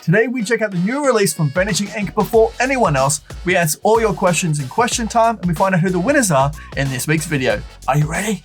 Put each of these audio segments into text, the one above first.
Today we check out the new release from Vanishing Ink before anyone else. We answer all your questions in question time and we find out who the winners are in this week's video. Are you ready?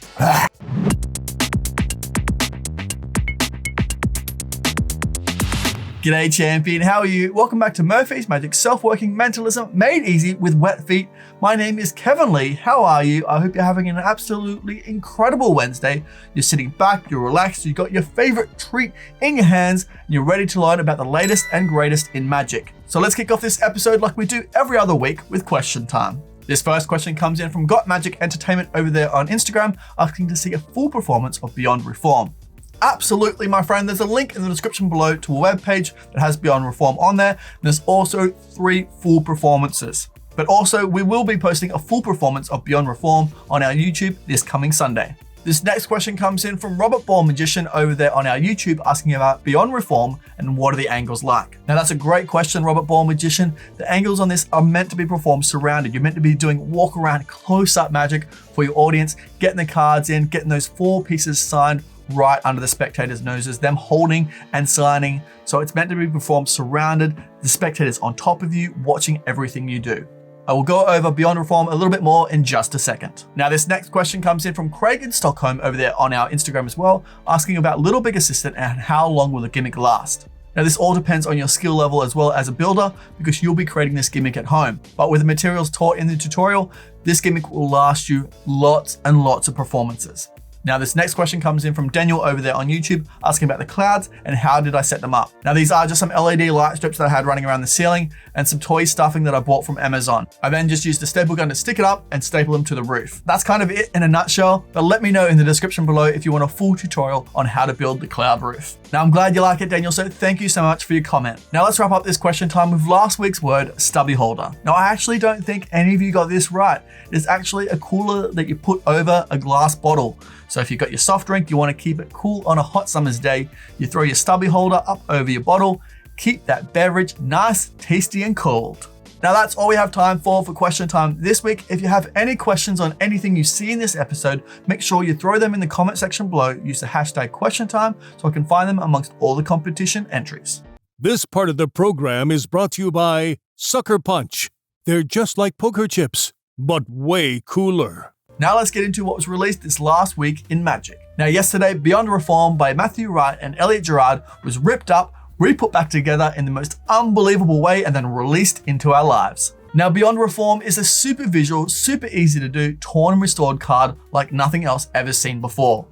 G'day champion, how are you? Welcome back to Murphy's Magic Self-Working Mentalism made easy with wet feet. My name is Kevin Lee. How are you? I hope you're having an absolutely incredible Wednesday. You're sitting back, you're relaxed, you got your favorite treat in your hands, and you're ready to learn about the latest and greatest in magic. So let's kick off this episode like we do every other week with question time. This first question comes in from Got Magic Entertainment over there on Instagram, asking to see a full performance of Beyond Reform. Absolutely, my friend. There's a link in the description below to a webpage that has Beyond Reform on there. There's also 3 full performances. But also, we will be posting a full performance of Beyond Reform on our YouTube this coming Sunday. This next question comes in from Robert Ball Magician over there on our YouTube, asking about Beyond Reform and what are the angles like. Now that's a great question, Robert Ball Magician. The angles on this are meant to be performed surrounded. You're meant to be doing walk around close-up magic for your audience, getting the cards in, getting those 4 pieces signed right under the spectators' noses, them holding and signing. So it's meant to be performed surrounded, the spectators on top of you, watching everything you do. I will go over Beyond Reform a little bit more in just a second. Now this next question comes in from Craig in Stockholm over there on our Instagram as well, asking about Little Big Assistant and how long will the gimmick last. Now this all depends on your skill level as well as a builder, because you'll be creating this gimmick at home. But with the materials taught in the tutorial, this gimmick will last you lots and lots of performances. Now this next question comes in from Daniel over there on YouTube, asking about the clouds and how did I set them up. Now these are just some LED light strips that I had running around the ceiling and some toy stuffing that I bought from Amazon. I then just used a staple gun to stick it up and staple them to the roof. That's kind of it in a nutshell, but let me know in the description below if you want a full tutorial on how to build the cloud roof. Now I'm glad you like it, Daniel, so thank you so much for your comment. Now let's wrap up this question time with last week's word, stubby holder. Now I actually don't think any of you got this right. It's actually a cooler that you put over a glass bottle. So if you've got your soft drink, you want to keep it cool on a hot summer's day, you throw your stubby holder up over your bottle, keep that beverage nice, tasty and cold. Now that's all we have time for question time this week. If you have any questions on anything you see in this episode, make sure you throw them in the comment section below. Use the hashtag question time so I can find them amongst all the competition entries. This part of the program is brought to you by Sucker Punch. They're just like poker chips, but way cooler. Now let's get into what was released this last week in Magic. Now yesterday, Beyond Reform by Matthew Wright and Elliot Gerard was ripped up, re-put back together in the most unbelievable way and then released into our lives. Now Beyond Reform is a super visual, super easy to do, torn and restored card like nothing else ever seen before.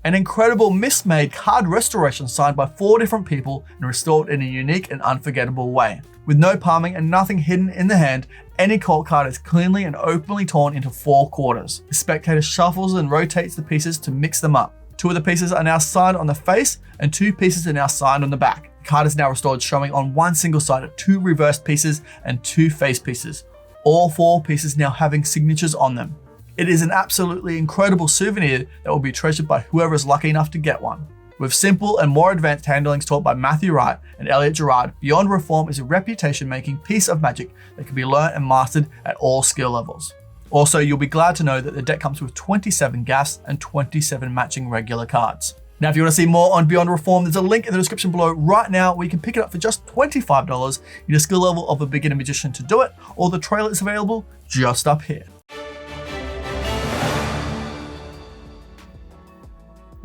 An incredible mismade card restoration signed by 4 different people and restored in a unique and unforgettable way. With no palming and nothing hidden in the hand, any court card is cleanly and openly torn into 4 quarters. The spectator shuffles and rotates the pieces to mix them up. 2 of the pieces are now signed on the face and 2 pieces are now signed on the back. The card is now restored, showing on one single side 2 reversed pieces and 2 face pieces. All 4 pieces now having signatures on them. It is an absolutely incredible souvenir that will be treasured by whoever is lucky enough to get one. With simple and more advanced handlings taught by Matthew Wright and Elliot Gerard, Beyond Reform is a reputation-making piece of magic that can be learned and mastered at all skill levels. Also, you'll be glad to know that the deck comes with 27 gaffs and 27 matching regular cards. Now, if you want to see more on Beyond Reform, there's a link in the description below right now where you can pick it up for just $25. You need a skill level of a beginner magician to do it, or the trailer is available just up here.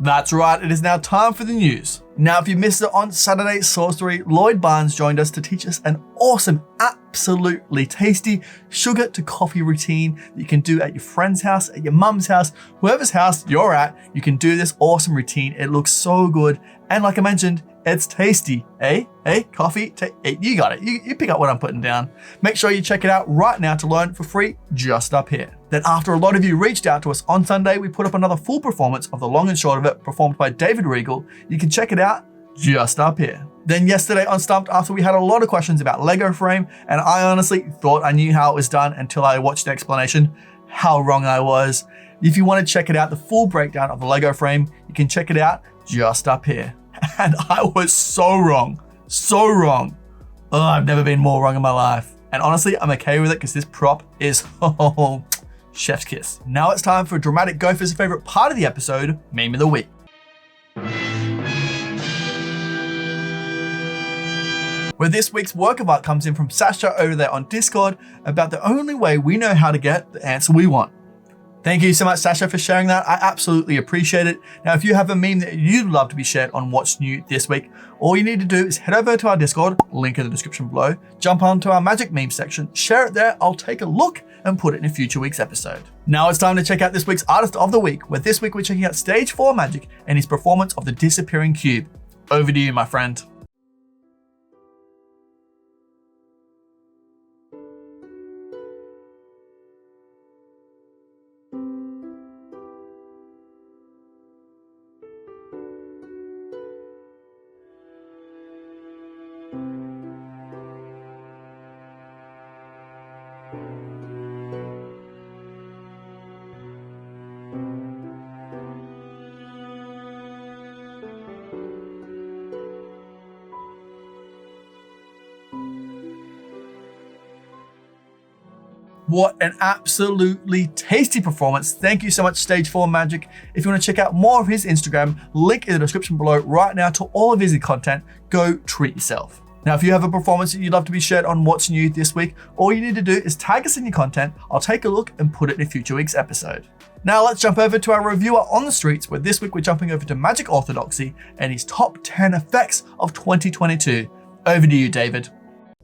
That's right, it is now time for the news. Now, if you missed it on Saturday Sorcery, Lloyd Barnes joined us to teach us an awesome, absolutely tasty sugar to coffee routine that you can do at your friend's house, at your mum's house, whoever's house you're at. You can do this awesome routine. It looks so good. And like I mentioned, it's tasty. Coffee, you got it. You pick up what I'm putting down. Make sure you check it out right now to learn for free just up here. Then after a lot of you reached out to us on Sunday, we put up another full performance of the long and short of it, performed by David Regal. You can check it out just up here. Then yesterday on Stumped, after we had a lot of questions about Lego frame, and I honestly thought I knew how it was done until I watched the explanation, how wrong I was. If you want to check it out, the full breakdown of the Lego frame, you can check it out just up here. And I was so wrong. So wrong. Oh, I've never been more wrong in my life. And honestly, I'm okay with it because this prop is chef's kiss. Now it's time for Dramatic Gopher's favorite part of the episode, Meme of the Week. where this week's work of art comes in from Sasha over there on Discord about the only way we know how to get the answer we want. Thank you so much, Sasha, for sharing that. I absolutely appreciate it. Now, if you have a meme that you'd love to be shared on What's New this week, all you need to do is head over to our Discord, link in the description below, jump onto our Magic meme section, share it there, I'll take a look and put it in a future week's episode. Now it's time to check out this week's Artist of the Week, where this week we're checking out Stage 4 Magic and his performance of the Disappearing Cube. Over to you, my friend. What an absolutely tasty performance. Thank you so much, Stage 4 Magic. If you want to check out more of his Instagram, link in the description below right now to all of his content. Go treat yourself. Now, if you have a performance that you'd love to be shared on What's New this week, all you need to do is tag us in your content. I'll take a look and put it in a future week's episode. Now let's jump over to our reviewer on the streets, where this week we're jumping over to Magic Orthodoxy and his top 10 effects of 2022. Over to you, David.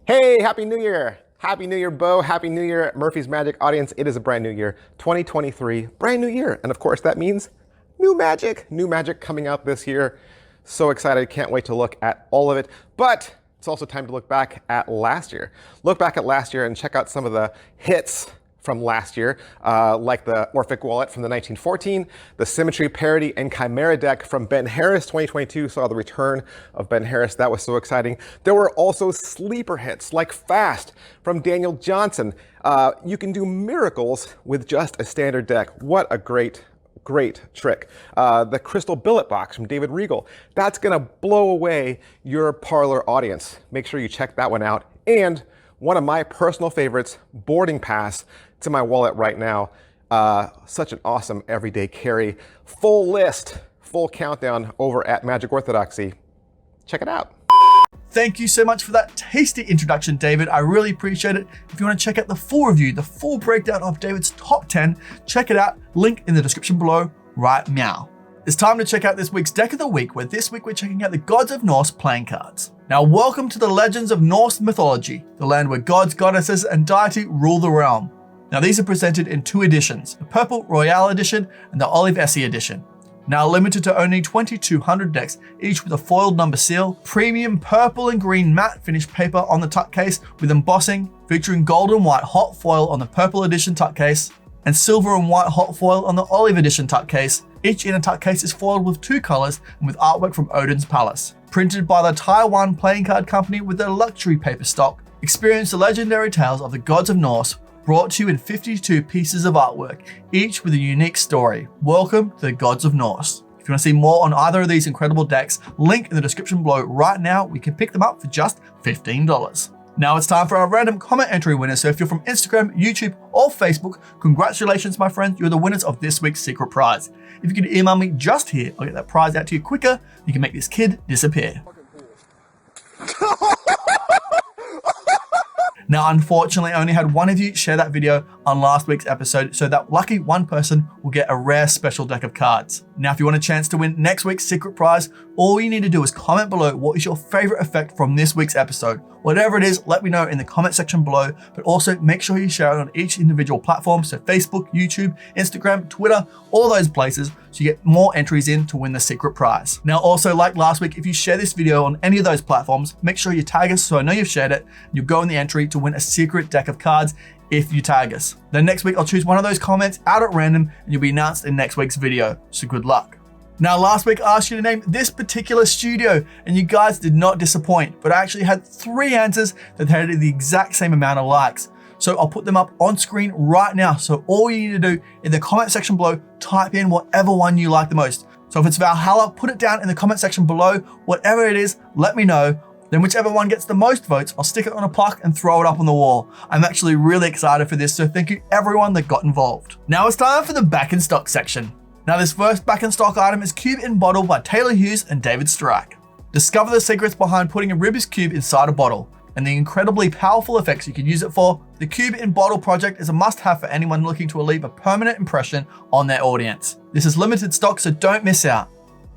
Hey, Happy New Year. Happy New Year, Bo. Happy New Year, Murphy's Magic audience. It is a brand new year, 2023, brand new year. And of course, that means new magic coming out this year. So excited, can't wait to look at all of it. But it's also time to look back at last year. Look back at last year and check out some of the hits from last year, like the Orphic Wallet from the 1914, the Symmetry Parody and Chimera deck from Ben Harris. 2022 saw the return of Ben Harris. That was so exciting. There were also sleeper hits like Fast from Daniel Johnson. You can do miracles with just a standard deck. What a great trick. The Crystal Billet box from David Regal. That's gonna blow away your parlor audience. Make sure you check that one out. And one of my personal favorites, Boarding Pass. It's in my wallet right now. Such an awesome everyday carry. Full list, full countdown over at Magic Orthodoxy. Check it out. Thank you so much for that tasty introduction, David. I really appreciate it. If you want to check out the full review, the full breakdown of David's top 10, check it out. Link in the description below right now. It's time to check out this week's Deck of the Week, where this week we're checking out the Gods of Norse playing cards. Now, welcome to the legends of Norse mythology, the land where gods, goddesses, and deity rule the realm. Now, these are presented in two editions, the Purple Royale Edition and the Olive Essie Edition. Now limited to only 2,200 decks, each with a foiled number seal, premium purple and green matte finish paper on the tuck case with embossing, featuring gold and white hot foil on the Purple Edition tuck case, and silver and white hot foil on the Olive Edition tuck case. Each inner tuck case is foiled with two colors and with artwork from Odin's Palace. Printed by the Taiwan Playing Card Company with their luxury paper stock, experience the legendary tales of the gods of Norse, brought to you in 52 pieces of artwork, each with a unique story. Welcome to the Gods of Norse. If you want to see more on either of these incredible decks, link in the description below right now. We can pick them up for just $15. Now it's time for our random comment entry winners. So if you're from Instagram, YouTube, or Facebook, congratulations, my friends. You're the winners of this week's secret prize. If you could email me just here, I'll get that prize out to you quicker. You can make this kid disappear. Now, unfortunately, I only had one of you share that video on last week's episode, so that lucky one person will get a rare special deck of cards. Now, if you want a chance to win next week's secret prize, all you need to do is comment below what is your favorite effect from this week's episode. Whatever it is, let me know in the comment section below, but also make sure you share it on each individual platform, so Facebook, YouTube, Instagram, Twitter, all those places, so you get more entries in to win the secret prize. Now, also like last week, if you share this video on any of those platforms, make sure you tag us so I know you've shared it, and you'll go in the entry to win a secret deck of cards if you tag us. Then next week, I'll choose one of those comments out at random, and you'll be announced in next week's video, so good luck. Now, last week I asked you to name this particular studio, and you guys did not disappoint, but I actually had 3 answers that had the exact same amount of likes. So I'll put them up on screen right now. So all you need to do in the comment section below, type in whatever one you like the most. So if it's Valhalla, put it down in the comment section below. Whatever it is, let me know. Then whichever one gets the most votes, I'll stick it on a plaque and throw it up on the wall. I'm actually really excited for this, so thank you everyone that got involved. Now it's time for the back in stock section. Now this first back in stock item is Cube in Bottle by Taylor Hughes and David Strike. Discover the secrets behind putting a Rubik's Cube inside a bottle and the incredibly powerful effects you can use it for. The Cube in Bottle project is a must-have for anyone looking to leave a permanent impression on their audience. This is limited stock, so don't miss out.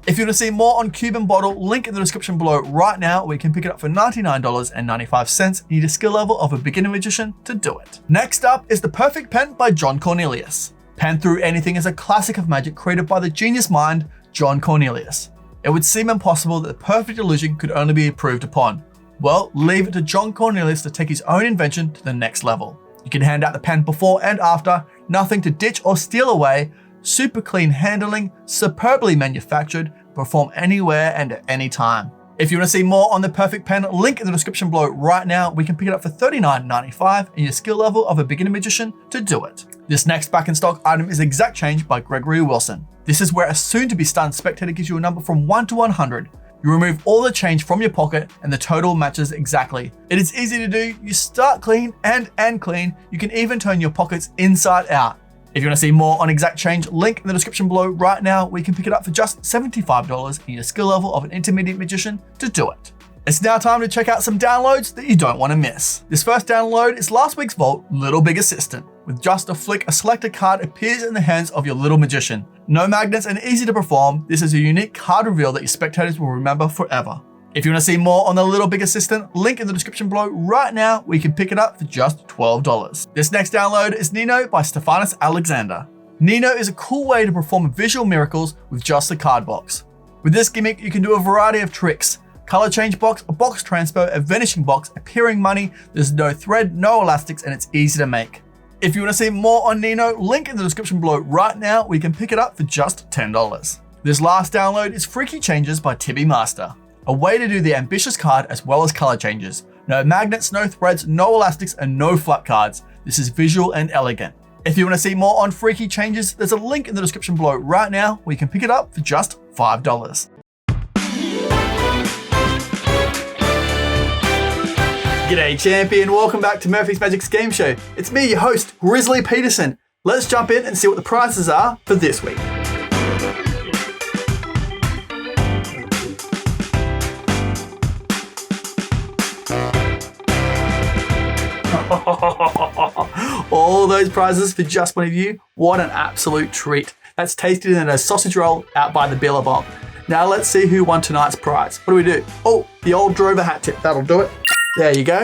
If you want to see more on Cube and Bottle, link in the description below right now, where you can pick it up for $99.95 and need a skill level of a beginner magician to do it. Next up is The Perfect Pen by John Cornelius. Pen Through Anything is a classic of magic created by the genius mind, John Cornelius. It would seem impossible that the perfect illusion could only be improved upon. Well, leave it to John Cornelius to take his own invention to the next level. You can hand out the pen before and after, nothing to ditch or steal away, super clean handling, superbly manufactured, perform anywhere and at any time. If you want to see more on The Perfect Pen, link in the description below right now. We can pick it up for $39.95 and your skill level of a beginner magician to do it. This next back in stock item is Exact Change by Gregory Wilson. This is where a soon-to-be stunned spectator gives you a number from 1 to 100. You remove all the change from your pocket and the total matches exactly. It is easy to do. You start clean and end clean. You can even turn your pockets inside out. If you want to see more on Exact Change, link in the description below right now. We can pick it up for just $75 and your skill level of an intermediate magician to do it. It's now time to check out some downloads that you don't want to miss. This first download is last week's Vault, Little Big Assistant. With just a flick, a selected card appears in the hands of your little magician. No magnets and easy to perform, this is a unique card reveal that your spectators will remember forever. If you want to see more on the Little Big Assistant, link in the description below right now. We can pick it up for just $12. This next download is Nino by Stephanus Alexander. Nino is a cool way to perform visual miracles with just a card box. With this gimmick, you can do a variety of tricks. Color change box, a box transfer, a vanishing box, appearing money. There's no thread, no elastics, and it's easy to make. If you want to see more on Nino, link in the description below right now. We can pick it up for just $10. This last download is Freaky Changes by Tibby Master. A way to do the ambitious card as well as color changes. No magnets, no threads, no elastics, and no flat cards. This is visual and elegant. If you want to see more on Freaky Changes, there's a link in the description below right now where you can pick it up for just $5. G'day champion, welcome back to Murphy's Magic's game show. It's me, your host, Grizzly Peterson. Let's jump in and see what the prizes are for this week. All those prizes for just one of you. What an absolute treat. That's tasted in a sausage roll out by the Billabong. Now let's see who won tonight's prize. What do we do? Oh, the old Drover hat tip. That'll do it. There you go.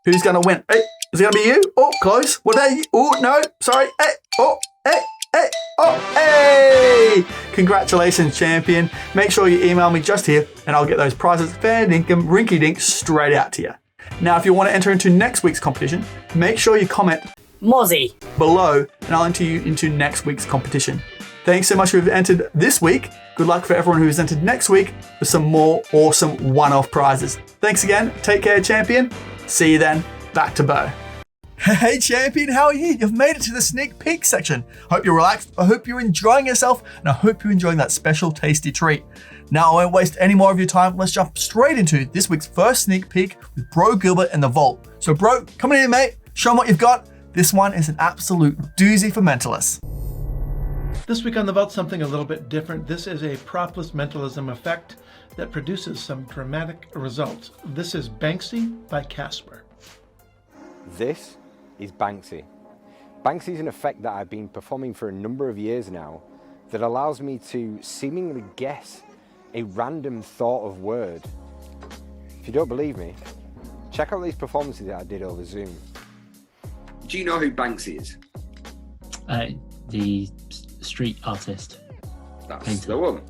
Who's going to win? Hey, is it going to be you? Oh, close. What are you? Oh, no. Sorry. Hey. Oh, hey. Hey. Oh, hey. Congratulations, champion. Make sure you email me just here and I'll get those prizes fair dinkum rinky dink straight out to you. Now, if you want to enter into next week's competition, make sure you comment Mozzie below and I'll enter you into next week's competition. Thanks so much for who've entered this week. Good luck for everyone who's entered next week for some more awesome one-off prizes. Thanks again. Take care, champion. See you then. Back to Bo. Hey, champion, how are you? You've made it to the sneak peek section. Hope you're relaxed. I hope you're enjoying yourself, and I hope you're enjoying that special tasty treat. Now, I won't waste any more of your time. Let's jump straight into this week's first sneak peek with Bro Gilbert and the Vault. So, bro, come in here, mate. Show them what you've got. This one is an absolute doozy for mentalists. This week on the Vault, something a little bit different. This is a propless mentalism effect that produces some dramatic results. This is Banksy by Casper. This is Banksy. Banksy is an effect that I've been performing for a number of years now that allows me to seemingly guess a random thought of word. If you don't believe me, check out these performances that I did over Zoom. Do you know who Banksy is? The street artist. That's painter. the one.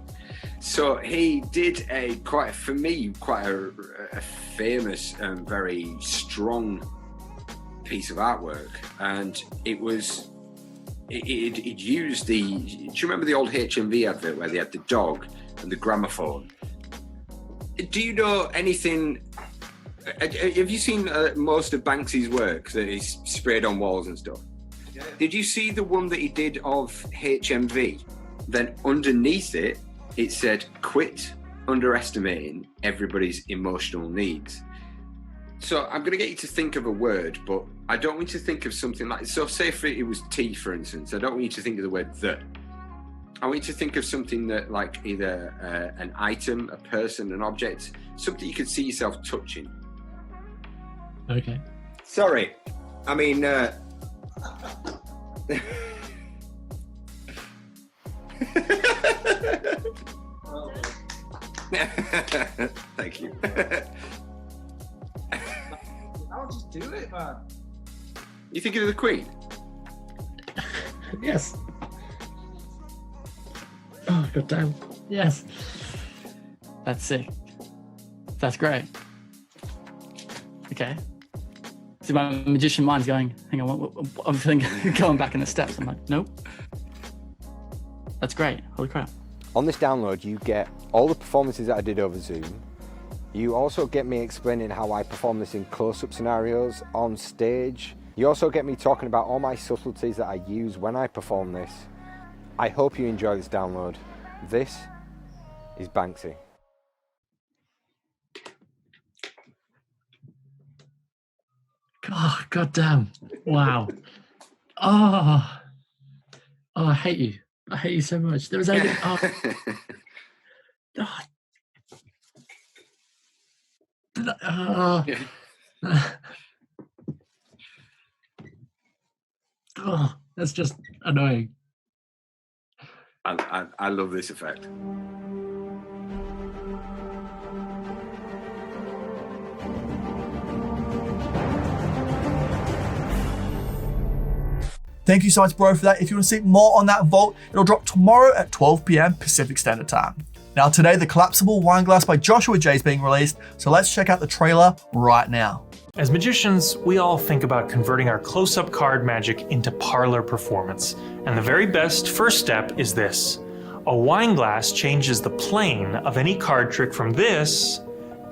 So he did quite a famous and very strong piece of artwork, and it used the. Do you remember the old HMV advert where they had the dog and the gramophone? Do you know anything? Have you seen most of Banksy's work that he's sprayed on walls and stuff? Yeah. Did you see the one that he did of HMV? Then underneath it, it said, "Quit underestimating everybody's emotional needs." So I'm going to get you to think of a word, but I don't want you to think of something like, so say if it was tea, for instance, I don't want you to think of the word "the." I want you to think of something that, like, either an item, a person, an object, something you could see yourself touching. Okay. Sorry, I mean. Thank you. I'll just do it, man. You thinking of the Queen? Yes. Oh, god damn. Yes. That's sick. That's great. Okay. See, my magician mind's going, hang on, what, I'm thinking, going back in the steps. I'm like, nope. That's great. Holy crap. On this download, you get all the performances that I did over Zoom. You also get me explaining how I perform this in close-up scenarios, on stage. You also get me talking about all my subtleties that I use when I perform this. I hope you enjoy this download. This is Banksy. Oh, god damn. Wow. Oh, I hate you. I hate you so much. There was only... Oh, that's just annoying. I love this effect. Thank you so much, bro, for that. If you want to see more on that vault, it'll drop tomorrow at 12 p.m. Pacific Standard Time. Now today, the Collapsible Wine Glass by Joshua J is being released, so let's check out the trailer right now. As magicians, we all think about converting our close-up card magic into parlor performance. And the very best first step is this. A wine glass changes the plane of any card trick from this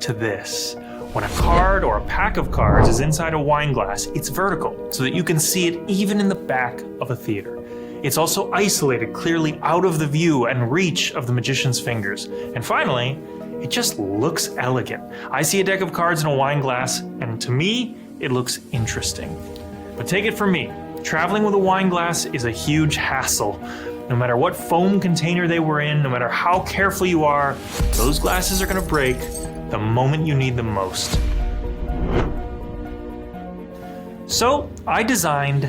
to this. When a card or a pack of cards is inside a wine glass, it's vertical, so that you can see it even in the back of a theater. It's also isolated clearly out of the view and reach of the magician's fingers. And finally, it just looks elegant. I see a deck of cards in a wine glass, and to me, it looks interesting. But take it from me, traveling with a wine glass is a huge hassle. No matter what foam container they were in, no matter how careful you are, those glasses are gonna break the moment you need them most. So I designed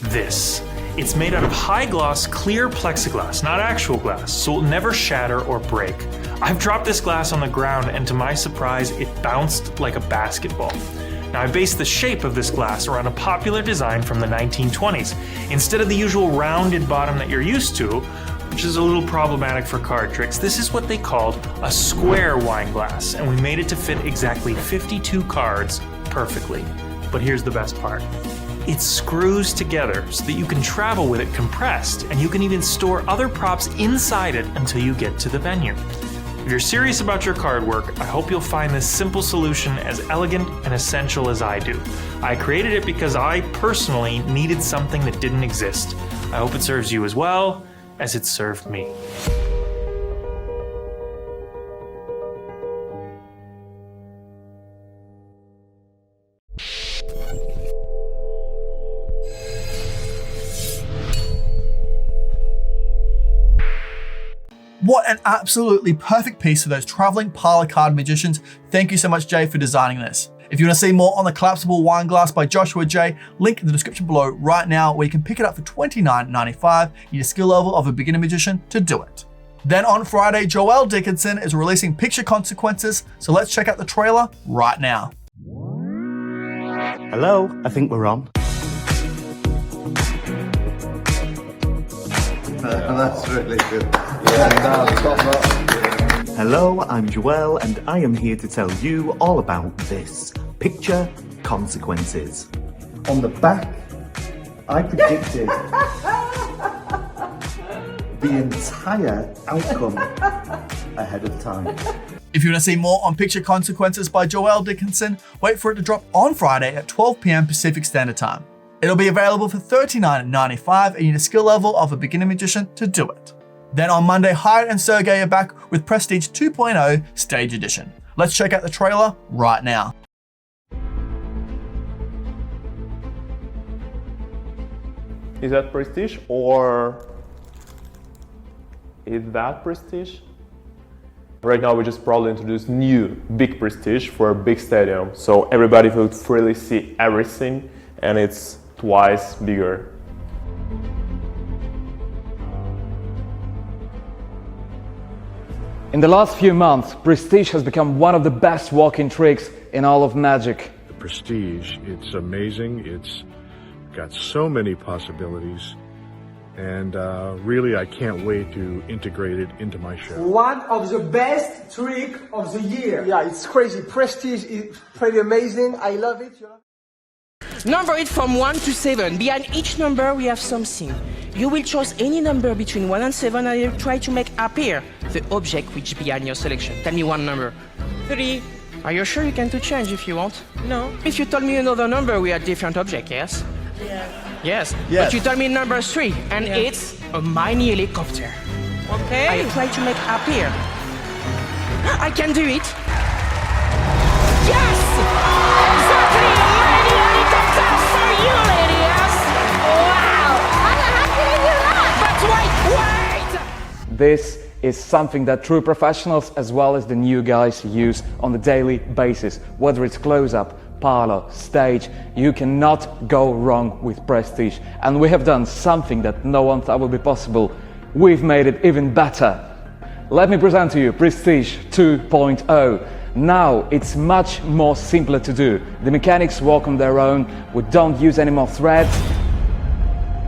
this. It's made out of high gloss clear plexiglass, not actual glass, so it'll never shatter or break. I've dropped this glass on the ground and to my surprise, it bounced like a basketball. Now I based the shape of this glass around a popular design from the 1920s. Instead of the usual rounded bottom that you're used to, which is a little problematic for card tricks, this is what they called a square wine glass, and we made it to fit exactly 52 cards perfectly. But here's the best part. It screws together so that you can travel with it compressed, and you can even store other props inside it until you get to the venue. If you're serious about your card work, I hope you'll find this simple solution as elegant and essential as I do. I created it because I personally needed something that didn't exist. I hope it serves you as well as it served me. What an absolutely perfect piece for those traveling parlor card magicians. Thank you so much, Jay, for designing this. If you want to see more on the Collapsible Wine Glass by Joshua J, link in the description below right now, where you can pick it up for $29.95. You need a skill level of a beginner magician to do it. Then on Friday, Joel Dickinson is releasing Picture Consequences, so let's check out the trailer right now. Hello, I think we're on. That's really good. Hello, I'm Joel, and I am here to tell you all about this. Picture Consequences. On the back, I predicted the entire outcome ahead of time. If you want to see more on Picture Consequences by Joel Dickinson, wait for it to drop on Friday at 12 p.m. Pacific Standard Time. It'll be available for $39.95 and you need a skill level of a beginner magician to do it. Then on Monday, Hyatt and Sergey are back with Prestige 2.0 Stage Edition. Let's check out the trailer right now. Is that Prestige or Is that prestige? Right now we just probably introduced new big prestige for a big stadium, so everybody will freely see everything, and it's twice bigger. In the last few months, Prestige has become one of the best walk-in tricks in all of Magic. The Prestige, it's amazing. It's got so many possibilities. And really, I can't wait to integrate it into my show. One of the best trick of the year. Yeah, it's crazy. Prestige is pretty amazing. I love it. Number it from 1 to 7. Behind each number we have something. You will choose any number between 1 and 7 and you'll try to make appear the object which behind your selection. Tell me one number. 3. Are you sure you can to change if you want? No. If you told me another number, we had different object, yes? Yeah. Yes. But you told me number 3 and it's a mini helicopter. Okay. I try to make appear. I can do it. Yes! Exactly! Mini helicopter for you, ladies! Wow! How can you do that? But wait! This is something that true professionals as well as the new guys use on a daily basis. Whether it's close-up, parlor, stage, you cannot go wrong with Prestige. And we have done something that no one thought would be possible. We've made it even better. Let me present to you Prestige 2.0. Now it's much more simpler to do. The mechanics work on their own. We don't use any more threads.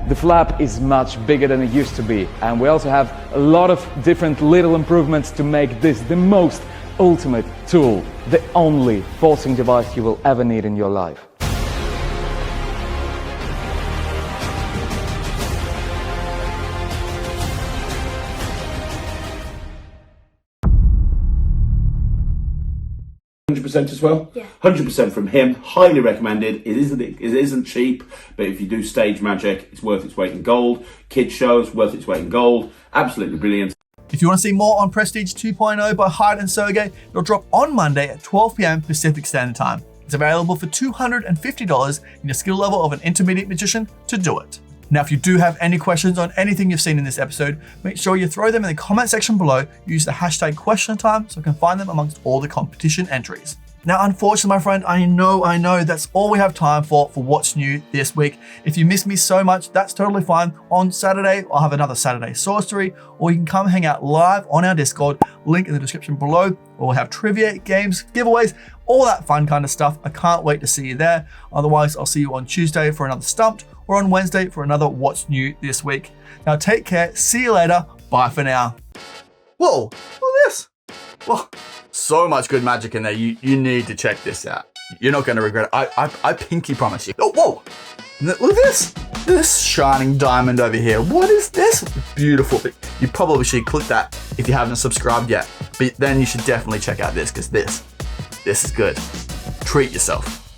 The flap is much bigger than it used to be, and we also have a lot of different little improvements to make this the most ultimate tool, the only forcing device you will ever need in your life. 100% as well? Yeah. 100% from him. Highly recommended. It isn't cheap, but if you do stage magic, it's worth its weight in gold. Kids shows, worth its weight in gold. Absolutely brilliant. If you want to see more on Prestige 2.0 by Hyde and Sergey, it'll drop on Monday at 12 p.m. Pacific Standard Time. It's available for $250 in your skill level of an intermediate magician to do it. Now, if you do have any questions on anything you've seen in this episode, make sure you throw them in the comment section below. Use the hashtag #QuestionTime so I can find them amongst all the competition entries. Now, unfortunately, my friend, I know that's all we have time for What's New this week. If you miss me so much, that's totally fine. On Saturday, I'll have another Saturday Sorcery, or you can come hang out live on our Discord, link in the description below, where we'll have trivia, games, giveaways, all that fun kind of stuff. I can't wait to see you there. Otherwise, I'll see you on Tuesday for another Stumped, or on Wednesday for another What's New this week. Now, take care. See you later. Bye for now. Whoa, look at this. Well, so much good magic in there. You need to check this out. You're not going to regret it. I pinky promise you. Oh, whoa. Look at this. This shining diamond over here. What is this? Beautiful. You probably should click that if you haven't subscribed yet. But then you should definitely check out this, because this is good. Treat yourself.